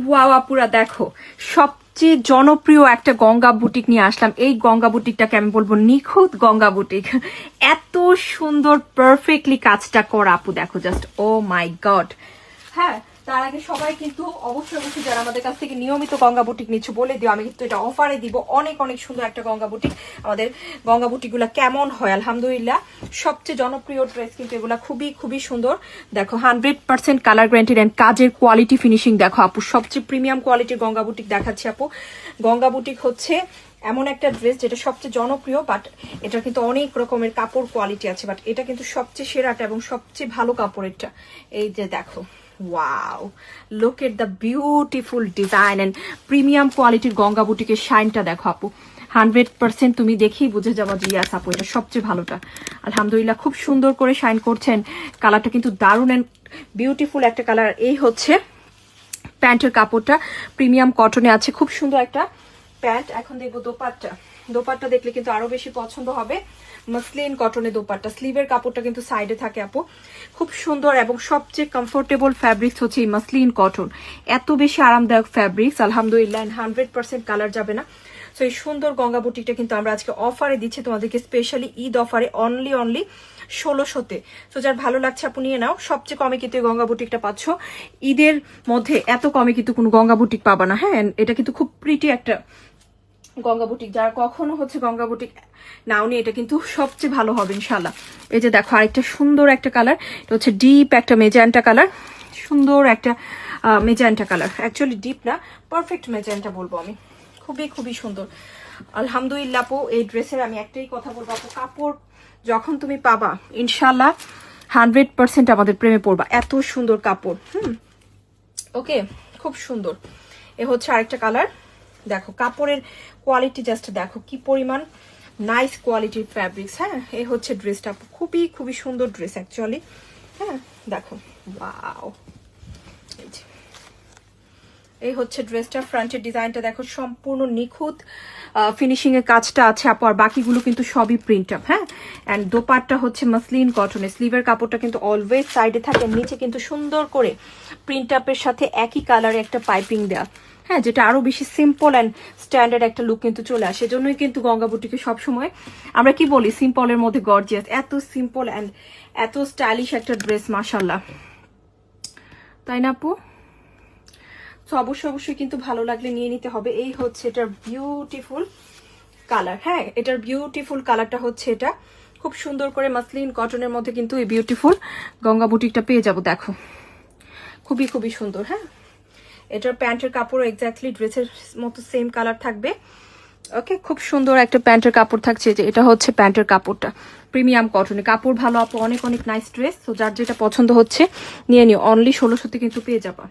Wow আপুরা দেখো, সবচেয়ে জনপ্রিয় একটা গঙ্গা বুটিক নিয়ে আসলাম। এই গঙ্গা বুটিকটাকে আমি বলবো নিখুঁত গঙ্গা বুটিক। এত সুন্দর পারফেক্টলি কাজটা করা আপু, দেখো জাস্ট, ও মাই গড। হ্যাঁ, তার আগে সবাই কিন্তু অবশ্যই যারা আমাদের কাছ থেকে নিয়মিত গঙ্গা বুটিক নিচ্ছ বলে দিও, আমি কিন্তু এটা অফারে দিব। অনেক অনেক সুন্দর একটা গঙ্গা বুটিক। আমাদের গঙ্গা বুটিকগুলো কেমন হয় আলহামদুলিল্লাহ, সবচেয়ে জনপ্রিয় ড্রেস কিন্তু এগুলা, খুবই খুবই সুন্দর। দেখো 100% কালার গ্যারান্টি এন্ড কাজের কোয়ালিটি ফিনিশিং দেখো আপু, সবচেয়ে প্রিমিয়াম কোয়ালিটির গঙ্গা বুটিক দেখাচ্ছি আপু। গঙ্গা বুটিক হচ্ছে এমন একটা ড্রেস যেটা সবচেয়ে জনপ্রিয়, বাট এটা কিন্তু অনেক রকমের কাপড় কোয়ালিটি আছে, বাট এটা কিন্তু সবচেয়ে সেরাটা এবং সবচেয়ে ভালো কাপড়েরটা। এই যে দেখো, wow, look at the beautiful design and premium কোয়ালিটির গঙ্গা বুটিকের শাইনটা দেখো আপু। 100% তুমি দেখেই বুঝে যাবো যে ইয়াস আপু এটা সবচেয়ে ভালোটা। আলহামদুলিল্লাহ, খুব সুন্দর করে শাইন করছেন। কালারটা কিন্তু দারুণ এন্ড বিউটিফুল একটা কালার। এই হচ্ছে প্যান্টের কাপড়টা, প্রিমিয়াম কটনে আছে, খুব সুন্দর একটা প্যান্ট। এখন দেখবো দোপাট্টা। দোপাট্টা দেখলে কিন্তু আরো বেশি পছন্দ হবে। মাসলিন কটনে দোপাট্টা, স্লিভের কাপড়টা কিন্তু সাইডে থাকে আপু, খুব সুন্দর এবং সবচেয়ে কমফোর্টেবল ফ্যাব্রিক্স হচ্ছে এই মাসলিন কটন। এত বেশি আরামদায়ক ফ্যাব্রিক্স আলহামদুলিল্লাহ, 100% কালার যাবে না। সো এই সুন্দর গঙ্গা বুটিকটা কিন্তু আমরা আজকে অফারে দিচ্ছি তোমাদেরকে, স্পেশালি ঈদ অফারে, অনলি 1600-তে। তো যার ভালো লাগছে আপু নিয়ে নাও। সবচেয়ে কমে কিন্তু এই গঙ্গা বুটিকটা পাচ্ছ। ঈদের মধ্যে এত কমে কিন্তু কোনো গঙ্গা বুটিক পাবা না। হ্যাঁ, এটা কিন্তু খুব প্রিটি একটা গঙ্গা বুটিক। যারা কখনো হচ্ছে গঙ্গা বুটিক নাওনি, এটা কিন্তু সবচেয়ে ভালো হবে ইনশাল্লাহ। এই যে দেখো আরেকটা সুন্দর একটা কালার, এটা হচ্ছে ডিপ একটা মেজেন্টা কালার, সুন্দর একটা মেজেন্টা কালার। অ্যাকচুয়ালি ডিপ না, পারফেক্ট মেজেন্টা বলবো আমি। খুবই খুবই সুন্দর আলহামদুলিল্লাহ আপু। এই ড্রেসের আমি একটাই কথা বলবো আপু, কাপড় যখন তুমি পাবা ইনশাল্লাহ 100% আমাদের প্রেমে পড়বা। এত সুন্দর কাপড়। ওকে, খুব সুন্দর। এ হচ্ছে আরেকটা কালার। দেখো কাপড়ের কোয়ালিটি জাস্ট দেখো কি পরিমাণ নাইস কোয়ালিটির ফ্যাব্রিক্স। হ্যাঁ, এই হচ্ছে ড্রেসটা, খুবই খুবই সুন্দর ড্রেস অ্যাকচুয়ালি। হ্যাঁ দেখো, ওয়াও, এই হচ্ছে ড্রেসটা। ফ্রন্টের ডিজাইনটা দেখো, সম্পূর্ণ নিখুঁত ফিনিশিং এর কাজটা আছে আপু, আর বাকিগুলো কিন্তু সবই প্রিন্ট আপ। হ্যাঁ, এন্ড দোপাট্টা হচ্ছে মাসলিন কটনে, স্লিভের কাপড়টা কিন্তু অলওয়েজ সাইডে থাকে, নিচে কিন্তু সুন্দর করে প্রিন্ট আপের সাথে একই কালারে একটা পাইপিং দেওয়া। হ্যাঁ, যেটা আরো বেশি সিম্পল অ্যান্ড স্ট্যান্ডার্ড একটা লুক কিন্তু চলে আসে। এজন্যই কিন্তু গঙ্গা বুটিকে সবসময় আমরা কি বলি, সিম্পলের মধ্যে গর্জিয়াস। এত সিম্পল অ্যান্ড এত স্টাইলিশ একটা ড্রেস, মাশাল্লাহ, তাই না আপু? তো অবশ্যই কিন্তু ভালো লাগলে নিয়ে নিতে হবে। এই হচ্ছে এটার বিউটিফুল কালার। হ্যাঁ, এটার বিউটিফুল কালারটা হচ্ছে এটা, খুব সুন্দর করে মাসলিন কটনের মধ্যে কিন্তু এই বিউটিফুল গঙ্গা বুটিকটা পেয়ে যাবো। দেখো খুবই খুবই সুন্দর। হ্যাঁ, এটার প্যান্টের কাপড় এক্স্যাক্টলি ড্রেসের মতো সেম কালার থাকবে। ওকে, খুব সুন্দর একটা প্যান্টের কাপড় থাকছে। যে এটা হচ্ছে প্যান্টের কাপড়টা, প্রিমিয়াম কটনে, কাপড় ভালো আপু, অনেক অনেক নাইস ড্রেস। তো যার যেটা পছন্দ হচ্ছে নিয়ে নিও, অনলি 1600-তে কিন্তু পেয়ে যাবা।